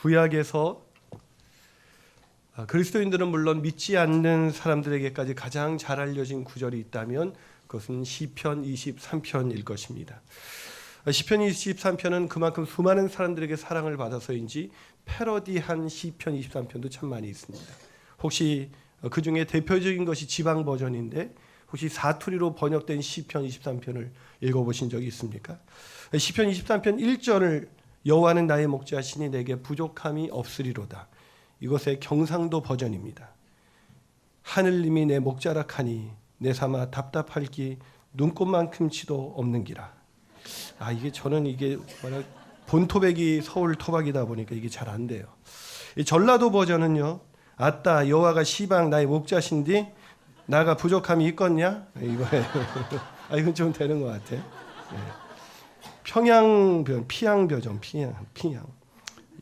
구약에서 그리스도인들은 물론 믿지 않는 사람들에게까지 가장 잘 알려진 구절이 있다면 그것은 시편 23편일 것입니다. 시편 23편은 그만큼 수많은 사람들에게 사랑을 받아서인지 패러디한 시편 23편도 참 많이 있습니다. 혹시 그 중에 대표적인 것이 지방 버전인데 혹시 사투리로 번역된 시편 23편을 읽어보신 적이 있습니까? 시편 23편 1절을 여호와는 나의 목자시니 내게 부족함이 없으리로다. 이것의 경상도 버전입니다. 하늘님이 내 목자라 하니 내 삼아 답답할기 눈꽃만큼치도 없는기라. 저는 이게 본토백이 서울 토박이다 보니까 이게 잘 안 돼요. 이 전라도 버전은요. 아따 여호와가 시방 나의 목자신디 나가 부족함이 있겠냐? 이거예요. 이건 좀 되는 것 같아. 피양 버전.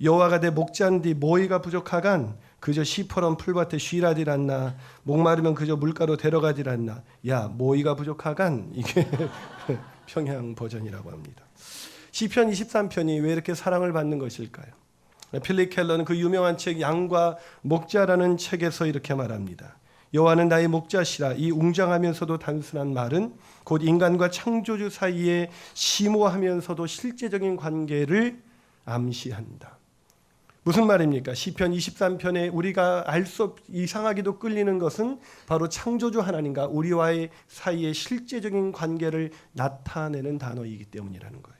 여호와가 내 목자인디 뭐이가 부족하간 그저 시퍼런 풀밭에 쉬라질 않나 목마르면 그저 물가로 데려가질 않나 야 뭐이가 부족하간 이게 평양 버전이라고 합니다. 시편 23편이 왜 이렇게 사랑을 받는 것일까요? 필립 켈러는 그 유명한 책 양과 목자라는 책에서 이렇게 말합니다. 여호와는 나의 목자시라. 이 웅장하면서도 단순한 말은 곧 인간과 창조주 사이에 심오하면서도 실제적인 관계를 암시한다. 무슨 말입니까? 시편 23편에 우리가 알 수 없 이상하게도 끌리는 것은 바로 창조주 하나님과 우리와의 사이의 실제적인 관계를 나타내는 단어이기 때문이라는 거예요.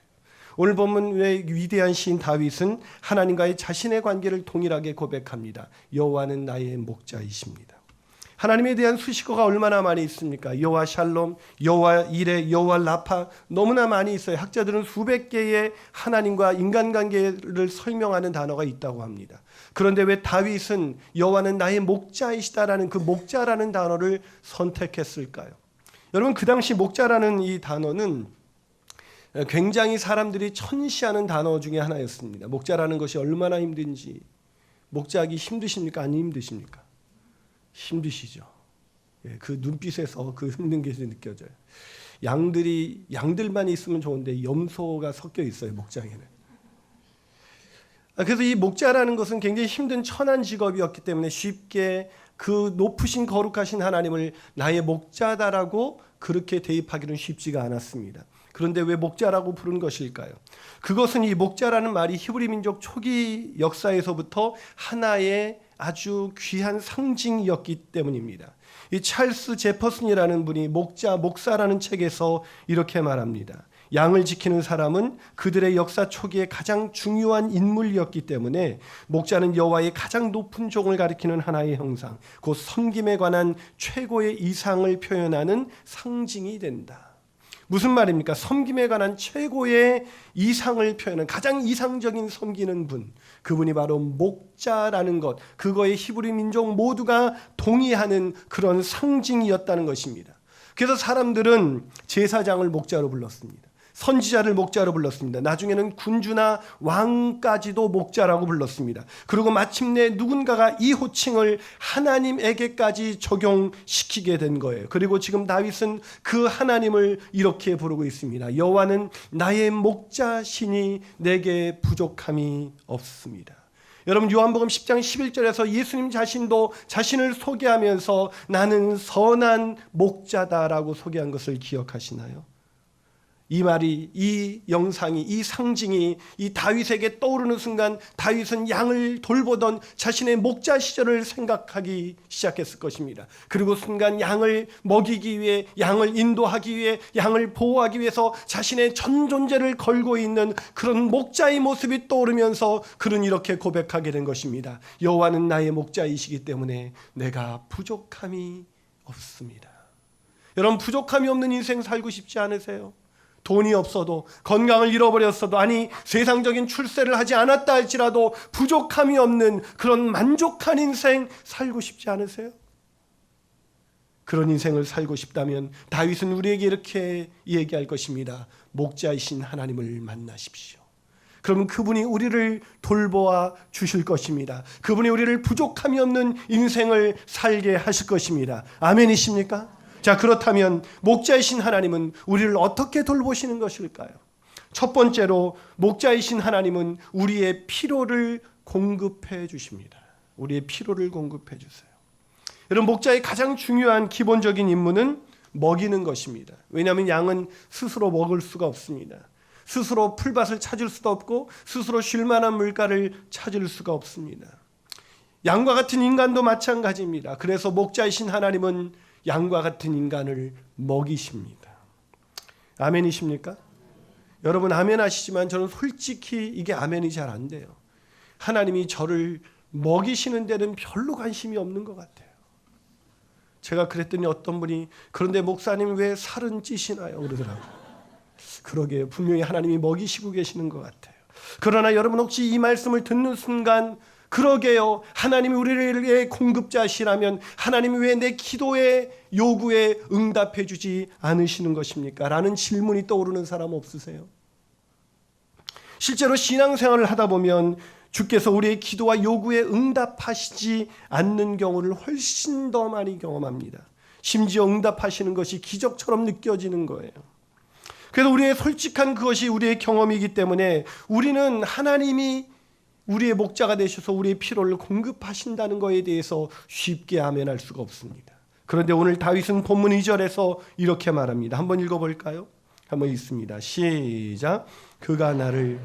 오늘 본문의 위대한 시인 다윗은 하나님과의 자신의 관계를 동일하게 고백합니다. 여호와는 나의 목자이십니다. 하나님에 대한 수식어가 얼마나 많이 있습니까? 여호와 샬롬, 여호와 이레, 여호와 라파 너무나 많이 있어요. 학자들은 수백 개의 하나님과 인간관계를 설명하는 단어가 있다고 합니다. 그런데 왜 다윗은 여호와는 나의 목자이시다라는 그 목자라는 단어를 선택했을까요? 여러분 그 당시 목자라는 이 단어는 굉장히 사람들이 천시하는 단어 중에 하나였습니다. 목자라는 것이 얼마나 힘든지. 목자하기 힘드십니까? 아니 힘드십니까? 힘드시죠. 그 눈빛에서 그 힘든 게 느껴져요. 양들만 있으면 좋은데 염소가 섞여 있어요. 목장에는. 그래서 이 목자라는 것은 굉장히 힘든 천한 직업이었기 때문에 쉽게 그 높으신 거룩하신 하나님을 나의 목자다라고 그렇게 대입하기는 쉽지가 않았습니다. 그런데 왜 목자라고 부른 것일까요? 그것은 이 목자라는 말이 히브리 민족 초기 역사에서부터 하나의 아주 귀한 상징이었기 때문입니다. 이 찰스 제퍼슨이라는 분이 목사라는 책에서 이렇게 말합니다. 양을 지키는 사람은 그들의 역사 초기에 가장 중요한 인물이었기 때문에 목자는 여호와의 가장 높은 종을 가리키는 하나의 형상, 곧 섬김에 관한 최고의 이상을 표현하는 상징이 된다. 무슨 말입니까? 섬김에 관한 최고의 이상을 표현하는 가장 이상적인 섬기는 분, 그분이 바로 목자라는 것, 그거의 히브리 민족 모두가 동의하는 그런 상징이었다는 것입니다. 그래서 사람들은 제사장을 목자로 불렀습니다. 선지자를 목자로 불렀습니다. 나중에는 군주나 왕까지도 목자라고 불렀습니다. 그리고 마침내 누군가가 이 호칭을 하나님에게까지 적용시키게 된 거예요. 그리고 지금 다윗은 그 하나님을 이렇게 부르고 있습니다. 여호와는 나의 목자시니 내게 부족함이 없습니다. 여러분 요한복음 10장 11절에서 예수님 자신도 자신을 소개하면서 나는 선한 목자다라고 소개한 것을 기억하시나요? 이 말이, 이 영상이, 이 상징이 이 다윗에게 떠오르는 순간 다윗은 양을 돌보던 자신의 목자 시절을 생각하기 시작했을 것입니다. 그리고 순간 양을 먹이기 위해, 양을 인도하기 위해, 양을 보호하기 위해서 자신의 전 존재를 걸고 있는 그런 목자의 모습이 떠오르면서 그는 이렇게 고백하게 된 것입니다. 여호와는 나의 목자이시기 때문에 내가 부족함이 없습니다. 여러분 부족함이 없는 인생 살고 싶지 않으세요? 돈이 없어도, 건강을 잃어버렸어도, 아니 세상적인 출세를 하지 않았다 할지라도 부족함이 없는 그런 만족한 인생 살고 싶지 않으세요? 그런 인생을 살고 싶다면 다윗은 우리에게 이렇게 얘기할 것입니다. 목자이신 하나님을 만나십시오. 그러면 그분이 우리를 돌보아 주실 것입니다. 그분이 우리를 부족함이 없는 인생을 살게 하실 것입니다. 아멘이십니까? 자, 그렇다면 목자이신 하나님은 우리를 어떻게 돌보시는 것일까요? 첫 번째로 목자이신 하나님은 우리의 필요를 공급해 주십니다. 우리의 필요를 공급해 주세요. 여러분, 목자의 가장 중요한 기본적인 임무는 먹이는 것입니다. 왜냐하면 양은 스스로 먹을 수가 없습니다. 스스로 풀밭을 찾을 수도 없고 스스로 쉴 만한 물가를 찾을 수가 없습니다. 양과 같은 인간도 마찬가지입니다. 그래서 목자이신 하나님은 양과 같은 인간을 먹이십니다. 아멘이십니까? 여러분 아멘 하시지만 저는 솔직히 이게 아멘이 잘 안 돼요. 하나님이 저를 먹이시는 데는 별로 관심이 없는 것 같아요. 제가 그랬더니 어떤 분이 그런데 목사님 왜 살은 찌시나요? 그러더라고요. 그러게요. 분명히 하나님이 먹이시고 계시는 것 같아요. 그러나 여러분 혹시 이 말씀을 듣는 순간 그러게요. 하나님이 우리의 공급자시라면 하나님이 왜 내 기도의 요구에 응답해 주지 않으시는 것입니까? 라는 질문이 떠오르는 사람 없으세요? 실제로 신앙생활을 하다 보면 주께서 우리의 기도와 요구에 응답하시지 않는 경우를 훨씬 더 많이 경험합니다. 심지어 응답하시는 것이 기적처럼 느껴지는 거예요. 그래서 우리의 솔직한 그것이 우리의 경험이기 때문에 우리는 하나님이 우리의 목자가 되셔서 우리의 필요를 공급하신다는 것에 대해서 쉽게 아멘할 수가 없습니다. 그런데 오늘 다윗은 본문 2절에서 이렇게 말합니다. 한번 읽어볼까요? 한번 읽습니다. 시작. 그가 나를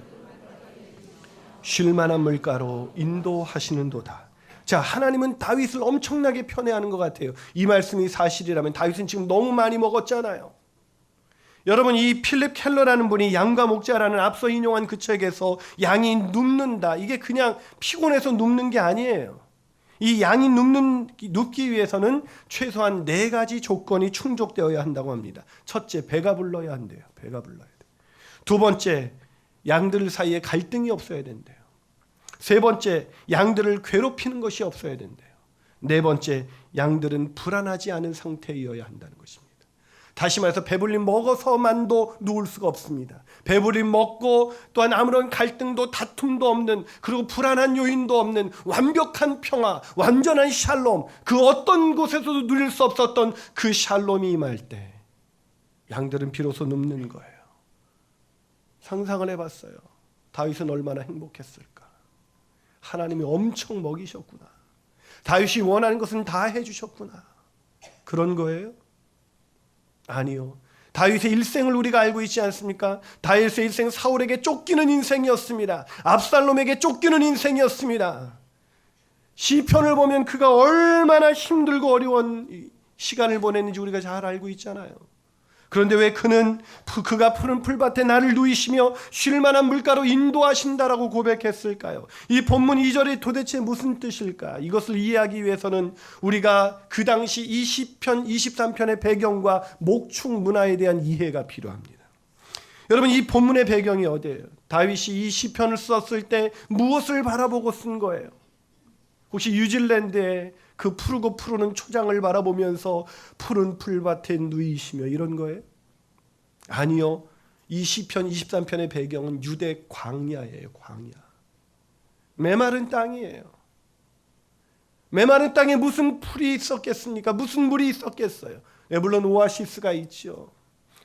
쉴 만한 물가로 인도하시는도다. 자, 하나님은 다윗을 엄청나게 편애하는 것 같아요. 이 말씀이 사실이라면 다윗은 지금 너무 많이 먹었잖아요. 여러분, 이 필립 켈러라는 분이 양과 목자라는 앞서 인용한 그 책에서 양이 눕는다, 이게 그냥 피곤해서 눕는 게 아니에요. 이 양이 눕기 위해서는 최소한 4가지 조건이 충족되어야 한다고 합니다. 첫째, 배가 불러야 한대요. 배가 불러야 돼요. 두 번째, 양들 사이에 갈등이 없어야 된대요. 세 번째, 양들을 괴롭히는 것이 없어야 된대요. 네 번째, 양들은 불안하지 않은 상태이어야 한다는 것입니다. 다시 말해서 배불리 먹어서만도 누울 수가 없습니다. 배불리 먹고 또한 아무런 갈등도 다툼도 없는, 그리고 불안한 요인도 없는 완벽한 평화, 완전한 샬롬, 그 어떤 곳에서도 누릴 수 없었던 그 샬롬이 임할 때 양들은 비로소 눕는 거예요. 상상을 해봤어요. 다윗은 얼마나 행복했을까. 하나님이 엄청 먹이셨구나. 다윗이 원하는 것은 다 해주셨구나. 그런 거예요? 아니요. 다윗의 일생을 우리가 알고 있지 않습니까? 다윗의 일생 사울에게 쫓기는 인생이었습니다. 압살롬에게 쫓기는 인생이었습니다. 시편을 보면 그가 얼마나 힘들고 어려운 시간을 보냈는지 우리가 잘 알고 있잖아요. 그런데 왜 그가 푸른 풀밭에 나를 누이시며 쉴 만한 물가로 인도하신다라고 고백했을까요? 이 본문 2절이 도대체 무슨 뜻일까? 이것을 이해하기 위해서는 우리가 그 당시 이 시편 23편의 배경과 목축 문화에 대한 이해가 필요합니다. 여러분, 이 본문의 배경이 어디예요? 다윗이 이 시편을 썼을 때 무엇을 바라보고 쓴 거예요? 혹시 뉴질랜드의 그 푸르고 푸르는 초장을 바라보면서 푸른 풀밭에 누이시며 이런 거예요? 아니요. 이 시편 23편의 배경은 유대 광야예요. 광야. 메마른 땅이에요. 메마른 땅에 무슨 풀이 있었겠습니까? 무슨 물이 있었겠어요? 물론 오아시스가 있죠.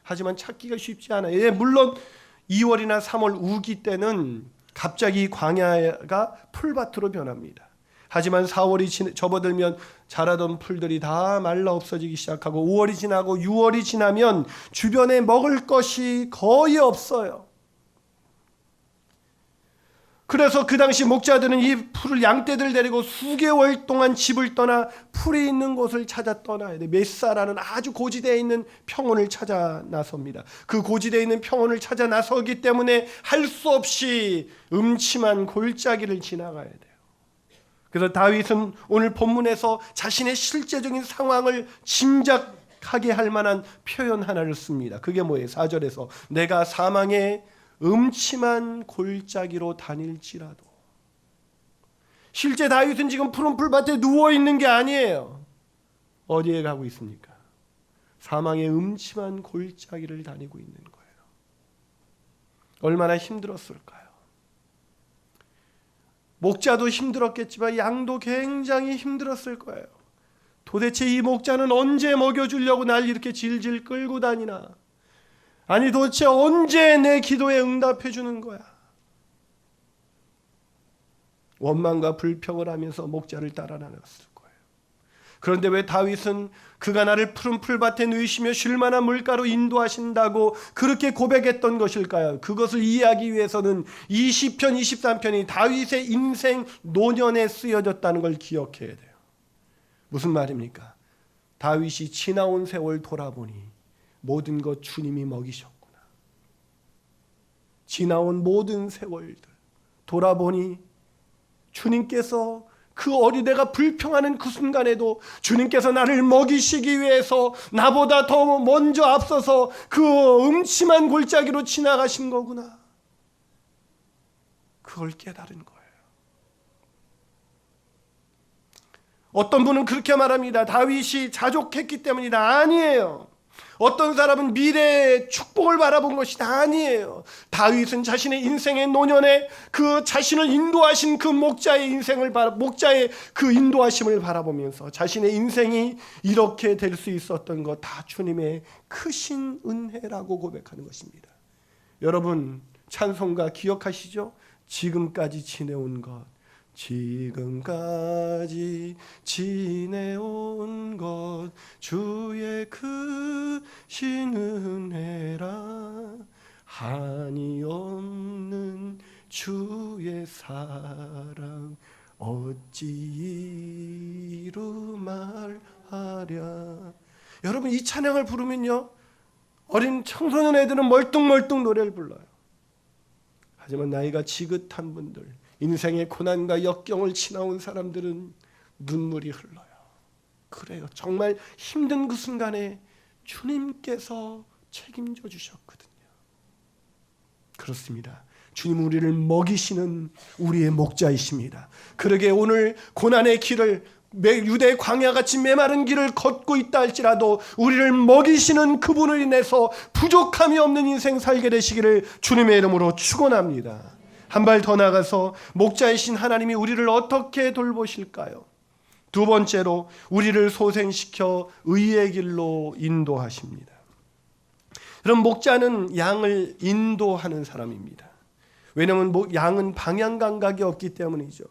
하지만 찾기가 쉽지 않아요. 물론 2월이나 3월 우기 때는 갑자기 광야가 풀밭으로 변합니다. 하지만 4월이 접어들면 자라던 풀들이 다 말라 없어지기 시작하고 5월이 지나고 6월이 지나면 주변에 먹을 것이 거의 없어요. 그래서 그 당시 목자들은 이 풀을 양떼들 데리고 수개월 동안 집을 떠나 풀이 있는 곳을 찾아 떠나야 돼요. 메사라는 아주 고지대에 있는 평원을 찾아 나섭니다. 그 고지대에 있는 평원을 찾아 나서기 때문에 할 수 없이 음침한 골짜기를 지나가야 돼요. 그래서 다윗은 오늘 본문에서 자신의 실제적인 상황을 짐작하게 할 만한 표현 하나를 씁니다. 그게 뭐예요? 4절에서 내가 사망의 음침한 골짜기로 다닐지라도. 실제 다윗은 지금 푸른 풀밭에 누워있는 게 아니에요. 어디에 가고 있습니까? 사망의 음침한 골짜기를 다니고 있는 거예요. 얼마나 힘들었을까요? 목자도 힘들었겠지만 양도 굉장히 힘들었을 거예요. 도대체 이 목자는 언제 먹여주려고 날 이렇게 질질 끌고 다니나? 아니 도대체 언제 내 기도에 응답해 주는 거야? 원망과 불평을 하면서 목자를 따라 나갔을 거예요. 그런데 왜 다윗은 그가 나를 푸른 풀밭에 누이시며 쉴만한 물가로 인도하신다고 그렇게 고백했던 것일까요? 그것을 이해하기 위해서는 이 시편 23편이 다윗의 인생 노년에 쓰여졌다는 걸 기억해야 돼요. 무슨 말입니까? 다윗이 지나온 세월 돌아보니 모든 것 주님이 먹이셨구나. 지나온 모든 세월들 돌아보니 주님께서 그 어린애가 불평하는 그 순간에도 주님께서 나를 먹이시기 위해서 나보다 더 먼저 앞서서 그 음침한 골짜기로 지나가신 거구나. 그걸 깨달은 거예요. 어떤 분은 그렇게 말합니다. 다윗이 자족했기 때문이다. 아니에요. 어떤 사람은 미래의 축복을 바라본 것이 아니에요. 다윗은 자신의 인생의 노년에 그 자신을 인도하신 그 목자의 목자의 그 인도하심을 바라보면서 자신의 인생이 이렇게 될 수 있었던 것 다 주님의 크신 은혜라고 고백하는 것입니다. 여러분 찬송가 기억하시죠? 지금까지 지내온 것, 지금까지 지내온 것 주의 크신 은혜라, 한이 없는 주의 사랑 어찌 이루 말하랴. 여러분 이 찬양을 부르면요 어린 청소년 애들은 멀뚱멀뚱 노래를 불러요. 하지만 나이가 지긋한 분들, 인생의 고난과 역경을 지나온 사람들은 눈물이 흘러요. 그래요. 정말 힘든 그 순간에 주님께서 책임져 주셨거든요. 그렇습니다. 주님 우리를 먹이시는 우리의 목자이십니다. 그러게 오늘 고난의 길을 유대 광야같이 메마른 길을 걷고 있다 할지라도 우리를 먹이시는 그분을 인해서 부족함이 없는 인생 살게 되시기를 주님의 이름으로 축원합니다. 한 발 더 나가서 목자이신 하나님이 우리를 어떻게 돌보실까요? 두 번째로 우리를 소생시켜 의의 길로 인도하십니다. 그럼 목자는 양을 인도하는 사람입니다. 왜냐하면 양은 방향 감각이 없기 때문이죠.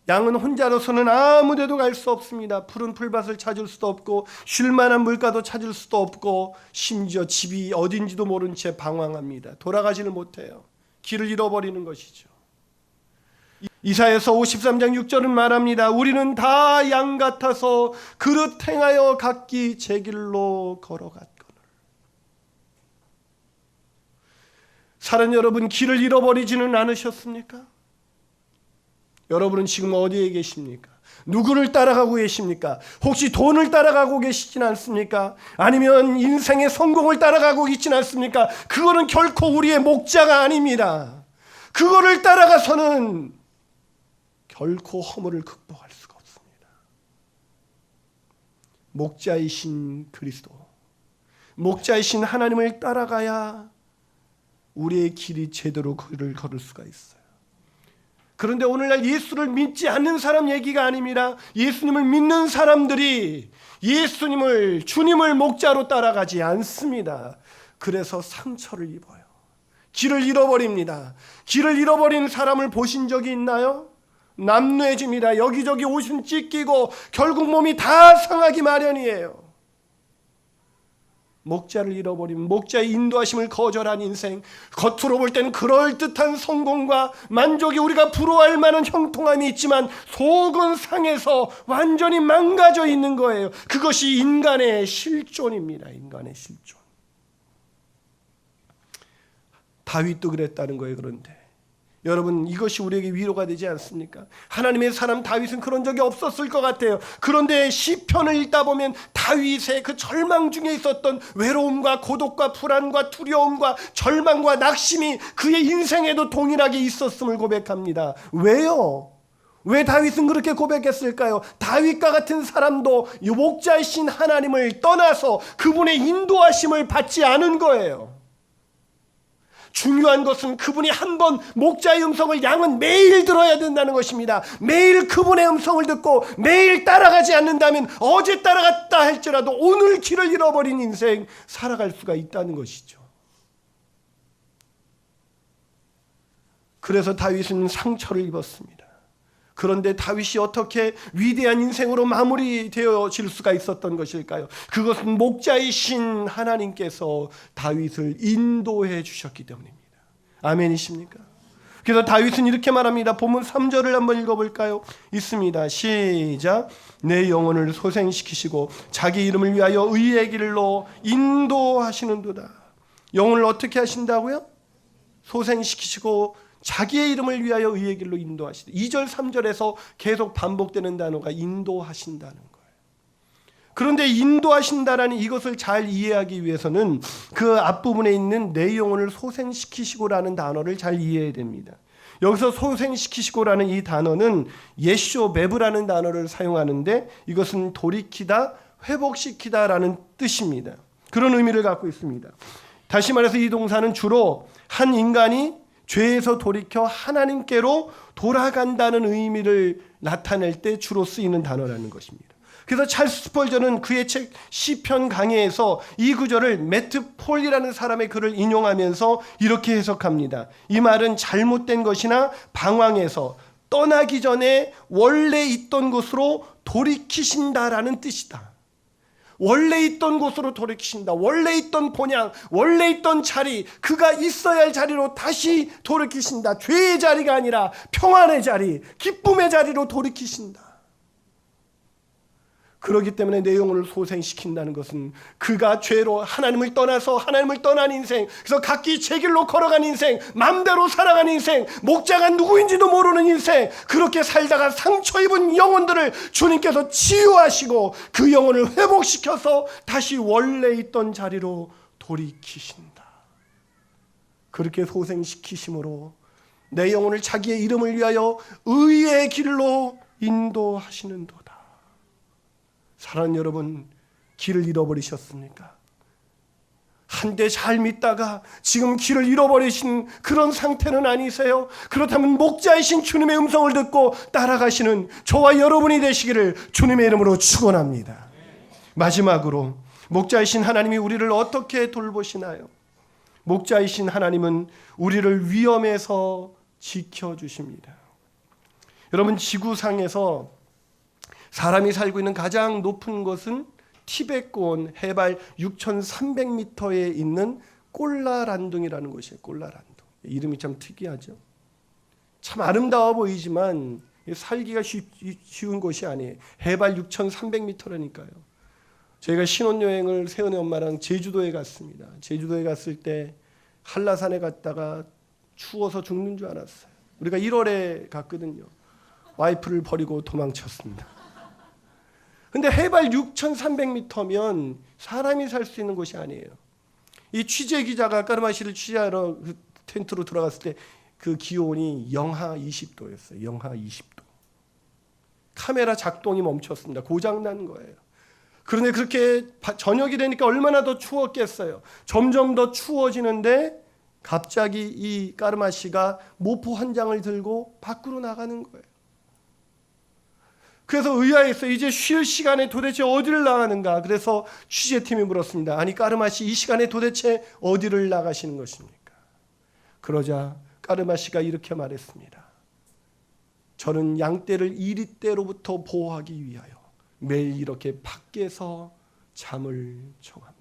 양은 혼자로서는 아무 데도 갈 수 없습니다. 푸른 풀밭을 찾을 수도 없고 쉴만한 물가도 찾을 수도 없고 심지어 집이 어딘지도 모른 채 방황합니다. 돌아가지를 못해요. 길을 잃어버리는 것이죠. 이사야서 53장 6절은 말합니다. 우리는 다 양 같아서 그릇 행하여 각기 제 길로 걸어갔거늘. 사랑 여러분, 길을 잃어버리지는 않으셨습니까? 여러분은 지금 어디에 계십니까? 누구를 따라가고 계십니까? 혹시 돈을 따라가고 계시진 않습니까? 아니면 인생의 성공을 따라가고 있진 않습니까? 그거는 결코 우리의 목자가 아닙니다. 그거를 따라가서는 결코 허물을 극복할 수가 없습니다. 목자이신 그리스도, 목자이신 하나님을 따라가야 우리의 길이 제대로 길을 걸을 수가 있어요. 그런데 오늘날 예수를 믿지 않는 사람 얘기가 아닙니다. 예수님을 믿는 사람들이 예수님을, 주님을 목자로 따라가지 않습니다. 그래서 상처를 입어요. 길을 잃어버립니다. 길을 잃어버린 사람을 보신 적이 있나요? 남루해집니다. 여기저기 옷은 찢기고 결국 몸이 다 상하기 마련이에요. 목자를 잃어버린, 목자의 인도하심을 거절한 인생, 겉으로 볼 때는 그럴듯한 성공과 만족이 우리가 부러워할 만한 형통함이 있지만 속은 상해서 완전히 망가져 있는 거예요. 그것이 인간의 실존입니다. 인간의 실존. 다윗도 그랬다는 거예요. 그런데 여러분 이것이 우리에게 위로가 되지 않습니까? 하나님의 사람 다윗은 그런 적이 없었을 것 같아요. 그런데 시편을 읽다 보면 다윗의 그 절망 중에 있었던 외로움과 고독과 불안과 두려움과 절망과 낙심이 그의 인생에도 동일하게 있었음을 고백합니다. 왜요? 왜 다윗은 그렇게 고백했을까요? 다윗과 같은 사람도 목자이신 하나님을 떠나서 그분의 인도하심을 받지 않은 거예요. 중요한 것은 그분이 한 번 목자의 음성을 양은 매일 들어야 된다는 것입니다. 매일 그분의 음성을 듣고 매일 따라가지 않는다면 어제 따라갔다 할지라도 오늘 길을 잃어버린 인생 살아갈 수가 있다는 것이죠. 그래서 다윗은 상처를 입었습니다. 그런데 다윗이 어떻게 위대한 인생으로 마무리되어질 수가 있었던 것일까요? 그것은 목자이신 하나님께서 다윗을 인도해 주셨기 때문입니다. 아멘이십니까? 그래서 다윗은 이렇게 말합니다. 본문 3절을 한번 읽어볼까요? 있습니다. 시작. 내 영혼을 소생시키시고 자기 이름을 위하여 의의 길로 인도하시는도다. 영혼을 어떻게 하신다고요? 소생시키시고 자기의 이름을 위하여 의의 길로 인도하시다. 2절 3절에서 계속 반복되는 단어가 인도하신다는 거예요. 그런데 인도하신다라는 이것을 잘 이해하기 위해서는 그 앞부분에 있는 내 영혼을 소생시키시고라는 단어를 잘 이해해야 됩니다. 여기서 소생시키시고라는 이 단어는 예쇼베브라는 단어를 사용하는데 이것은 돌이키다, 회복시키다라는 뜻입니다. 그런 의미를 갖고 있습니다. 다시 말해서 이 동사는 주로 한 인간이 죄에서 돌이켜 하나님께로 돌아간다는 의미를 나타낼 때 주로 쓰이는 단어라는 것입니다. 그래서 찰스 스펄전은 그의 책 시편 강해에서 이 구절을 매트 폴이라는 사람의 글을 인용하면서 이렇게 해석합니다. 이 말은 잘못된 것이나 방황해서 떠나기 전에 원래 있던 곳으로 돌이키신다라는 뜻이다. 원래 있던 곳으로 돌이키신다. 원래 있던 본향, 원래 있던 자리, 그가 있어야 할 자리로 다시 돌이키신다. 죄의 자리가 아니라 평안의 자리, 기쁨의 자리로 돌이키신다. 그렇기 때문에 내 영혼을 소생시킨다는 것은 그가 죄로 하나님을 떠나서 하나님을 떠난 인생, 그래서 각기 제 길로 걸어간 인생, 맘대로 살아간 인생, 목자가 누구인지도 모르는 인생, 그렇게 살다가 상처 입은 영혼들을 주님께서 치유하시고 그 영혼을 회복시켜서 다시 원래 있던 자리로 돌이키신다. 그렇게 소생시키심으로 내 영혼을 자기의 이름을 위하여 의의 길로 인도하시는도다. 사랑하는 여러분, 길을 잃어버리셨습니까? 한때 잘 믿다가 지금 길을 잃어버리신 그런 상태는 아니세요? 그렇다면 목자이신 주님의 음성을 듣고 따라가시는 저와 여러분이 되시기를 주님의 이름으로 축원합니다. 마지막으로 목자이신 하나님이 우리를 어떻게 돌보시나요? 목자이신 하나님은 우리를 위험에서 지켜주십니다. 여러분, 지구상에서 사람이 살고 있는 가장 높은 곳은 티베트권 해발 6,300m에 있는 꼴라란둥이라는 곳이에요. 꼴라란둥. 이름이 참 특이하죠. 참 아름다워 보이지만 살기가 쉬운 곳이 아니에요. 해발 6,300m라니까요. 저희가 신혼여행을 세연의 엄마랑 제주도에 갔습니다. 제주도에 갔을 때 한라산에 갔다가 추워서 죽는 줄 알았어요. 우리가 1월에 갔거든요. 와이프를 버리고 도망쳤습니다. 근데 해발 6,300m면 사람이 살 수 있는 곳이 아니에요. 이 취재 기자가 까르마시를 취재하러 그 텐트로 들어갔을 때 그 기온이 영하 20도였어요. 영하 20도. 카메라 작동이 멈췄습니다. 고장난 거예요. 그런데 그렇게 저녁이 되니까 얼마나 더 추웠겠어요. 점점 더 추워지는데 갑자기 이 까르마시가 모포 한 장을 들고 밖으로 나가는 거예요. 그래서 의아했어요. 이제 쉴 시간에 도대체 어디를 나가는가? 그래서 취재팀이 물었습니다. 아니, 까르마시 이 시간에 도대체 어디를 나가시는 것입니까? 그러자 까르마시가 이렇게 말했습니다. 저는 양떼를 이리떼로부터 보호하기 위하여 매일 이렇게 밖에서 잠을 청합니다.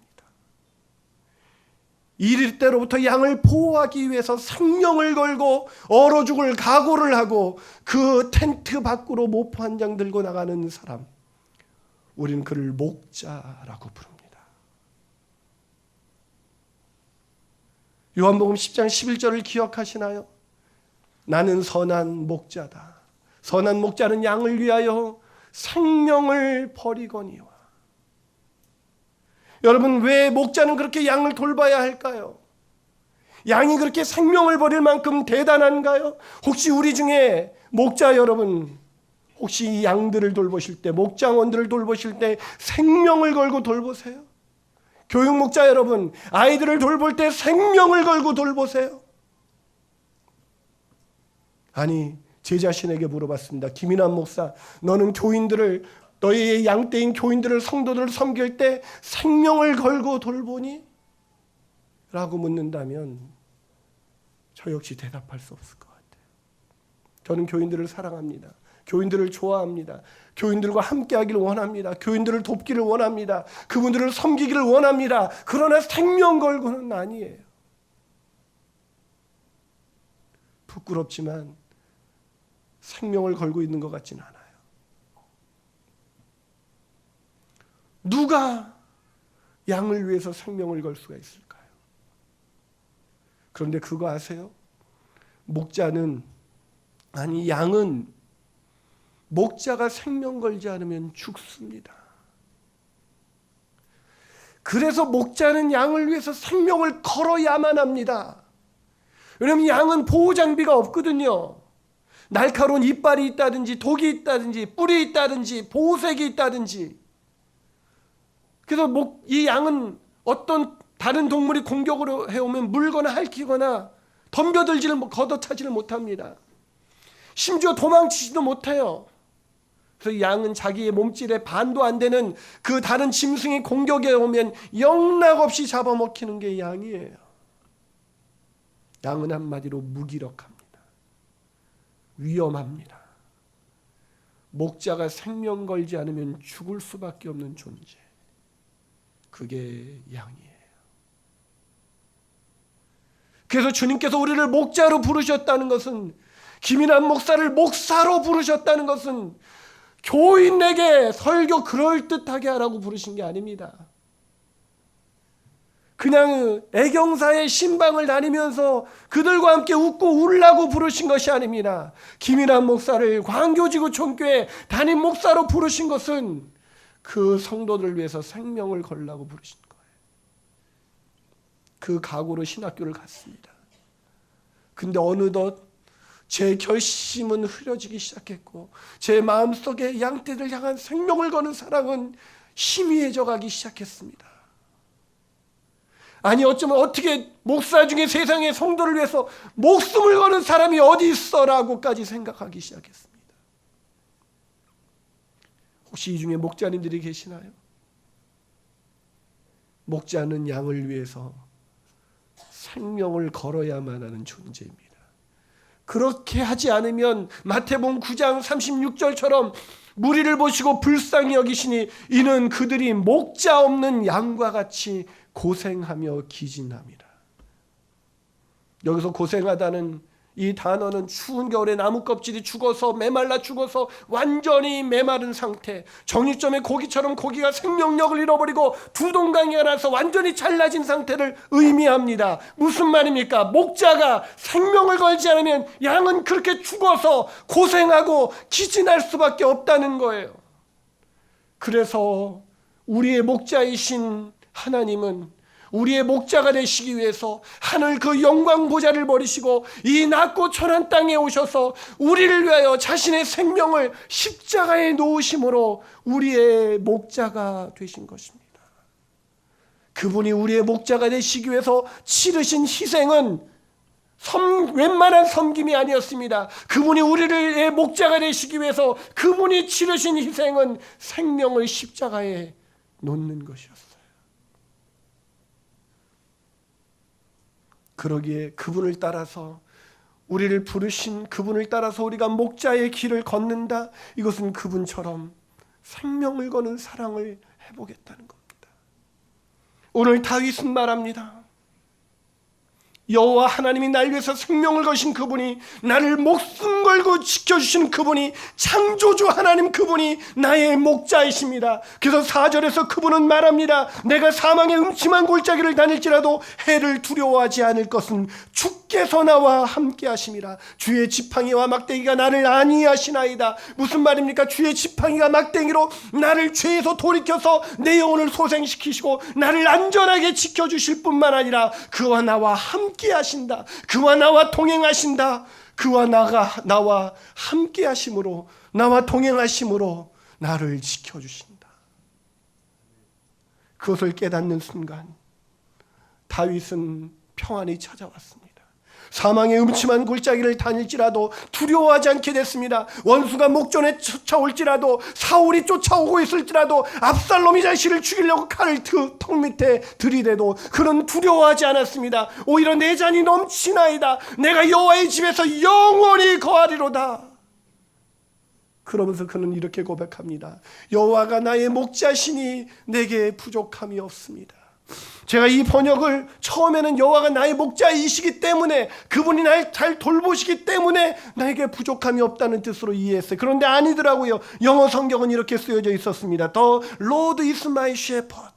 이리떼로부터 양을 보호하기 위해서 생명을 걸고 얼어 죽을 각오를 하고 그 텐트 밖으로 모포 한 장 들고 나가는 사람, 우리는 그를 목자라고 부릅니다. 요한복음 10장 11절을 기억하시나요? 나는 선한 목자다. 선한 목자는 양을 위하여 생명을 버리거니와. 여러분, 왜 목자는 그렇게 양을 돌봐야 할까요? 양이 그렇게 생명을 버릴 만큼 대단한가요? 혹시 우리 중에 목자 여러분, 혹시 이 양들을 돌보실 때, 목장원들을 돌보실 때 생명을 걸고 돌보세요? 교육목자 여러분, 아이들을 돌볼 때 생명을 걸고 돌보세요? 아니, 제 자신에게 물어봤습니다. 김인환 목사, 너는 교인들을, 너의 양떼인 교인들을, 성도들을 섬길 때 생명을 걸고 돌보니? 라고 묻는다면 저 역시 대답할 수 없을 것 같아요. 저는 교인들을 사랑합니다. 교인들을 좋아합니다. 교인들과 함께하기를 원합니다. 교인들을 돕기를 원합니다. 그분들을 섬기기를 원합니다. 그러나 생명 걸고는 아니에요. 부끄럽지만 생명을 걸고 있는 것 같지는 않아요. 누가 양을 위해서 생명을 걸 수가 있을까요? 그런데 그거 아세요? 양은 목자가 생명 걸지 않으면 죽습니다. 그래서 목자는 양을 위해서 생명을 걸어야만 합니다. 왜냐하면 양은 보호장비가 없거든요. 날카로운 이빨이 있다든지 독이 있다든지 뿔이 있다든지 보호색이 있다든지. 그래서 이 양은 어떤 다른 동물이 공격을 해오면 물거나 핥히거나 걷어차지를 못합니다. 심지어 도망치지도 못해요. 그래서 양은 자기의 몸집의 반도 안 되는 그 다른 짐승이 공격해 오면 영락없이 잡아먹히는 게 양이에요. 양은 한마디로 무기력합니다. 위험합니다. 목자가 생명 걸지 않으면 죽을 수밖에 없는 존재. 그게 양이에요. 그래서 주님께서 우리를 목자로 부르셨다는 것은, 김인환 목사를 목사로 부르셨다는 것은 교인에게 설교 그럴듯하게 하라고 부르신 게 아닙니다. 그냥 애경사의 신방을 다니면서 그들과 함께 웃고 울라고 부르신 것이 아닙니다. 김인환 목사를 광교지구 총교회 담임 목사로 부르신 것은 그 성도들 위해서 생명을 걸라고 부르신 거예요. 그 각오로 신학교를 갔습니다. 근데 어느덧 제 결심은 흐려지기 시작했고 제 마음속에 양떼를 향한 생명을 거는 사랑은 희미해져 가기 시작했습니다. 아니 어쩌면 어떻게 목사 중에 세상의 성도를 위해서 목숨을 거는 사람이 어디 있어라고까지 생각하기 시작했습니다. 혹시 이 중에 목자님들이 계시나요? 목자는 양을 위해서 생명을 걸어야만 하는 존재입니다. 그렇게 하지 않으면 마태복음 9장 36절처럼 무리를 보시고 불쌍히 여기시니 이는 그들이 목자 없는 양과 같이 고생하며 기진함이라. 여기서 고생하다는 이 단어는 추운 겨울에 나무 껍질이 죽어서 메말라 죽어서 완전히 메마른 상태, 정육점의 고기처럼 고기가 생명력을 잃어버리고 두 동강이가 나서 완전히 잘라진 상태를 의미합니다. 무슨 말입니까? 목자가 생명을 걸지 않으면 양은 그렇게 죽어서 고생하고 기진할 수밖에 없다는 거예요. 그래서 우리의 목자이신 하나님은 우리의 목자가 되시기 위해서 하늘 그 영광 보좌를 버리시고 이 낮고 천한 땅에 오셔서 우리를 위하여 자신의 생명을 십자가에 놓으심으로 우리의 목자가 되신 것입니다. 그분이 우리의 목자가 되시기 위해서 치르신 희생은 웬만한 섬김이 아니었습니다. 그분이 우리의 목자가 되시기 위해서 그분이 치르신 희생은 생명을 십자가에 놓는 것이었어요. 그러기에 그분을 따라서 우리를 부르신 그분을 따라서 우리가 목자의 길을 걷는다. 이것은 그분처럼 생명을 거는 사랑을 해보겠다는 겁니다. 오늘 다윗은 말합니다. 여호와 하나님이 날 위해서 생명을 거신 그분이, 나를 목숨 걸고 지켜주신 그분이, 창조주 하나님 그분이 나의 목자이십니다. 그래서 4절에서 그분은 말합니다. 내가 사망의 음침한 골짜기를 다닐지라도 해를 두려워하지 않을 것은 주께서 나와 함께 하심이라. 주의 지팡이와 막대기가 나를 안위하시나이다. 무슨 말입니까? 주의 지팡이가 막대기로 나를 죄에서 돌이켜서 내 영혼을 소생시키시고 나를 안전하게 지켜주실 뿐만 아니라 그와 나와 함께 하신다. 그와 나와 동행하신다. 그와 나와 함께 하심으로, 나와 동행하심으로 나를 지켜주신다. 그것을 깨닫는 순간 다윗은 평안이 찾아왔습니다. 사망의 음침한 골짜기를 다닐지라도 두려워하지 않게 됐습니다. 원수가 목전에 쫓아올지라도, 사울이 쫓아오고 있을지라도, 압살롬이 자신을 죽이려고 칼을 턱 밑에 들이대도 그는 두려워하지 않았습니다. 오히려 내 잔이 넘치나이다. 내가 여호와의 집에서 영원히 거하리로다. 그러면서 그는 이렇게 고백합니다. 여호와가 나의 목자시니 내게 부족함이 없습니다. 제가 이 번역을 처음에는 여호와가 나의 목자이시기 때문에, 그분이 날 잘 돌보시기 때문에 나에게 부족함이 없다는 뜻으로 이해했어요. 그런데 아니더라고요. 영어 성경은 이렇게 쓰여져 있었습니다. The Lord is my shepherd,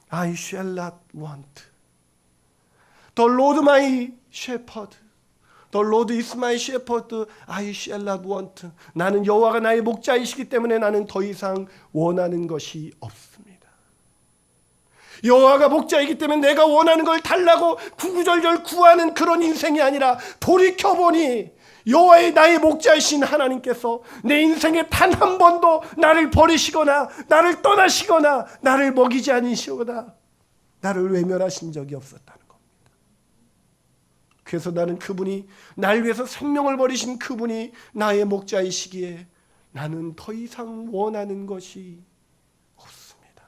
I shall not want. The Lord my shepherd, The Lord is my shepherd, I shall not want. 나는 여호와가 나의 목자이시기 때문에 나는 더 이상 원하는 것이 없습니다. 여호와가 목자이기 때문에 내가 원하는 걸 달라고 구구절절 구하는 그런 인생이 아니라, 돌이켜보니 여호와의 나의 목자이신 하나님께서 내 인생에 단 한 번도 나를 버리시거나 나를 떠나시거나 나를 먹이지 않으시거나 나를 외면하신 적이 없었다는 겁니다. 그래서 나는 그분이, 날 위해서 생명을 버리신 그분이 나의 목자이시기에 나는 더 이상 원하는 것이 없습니다.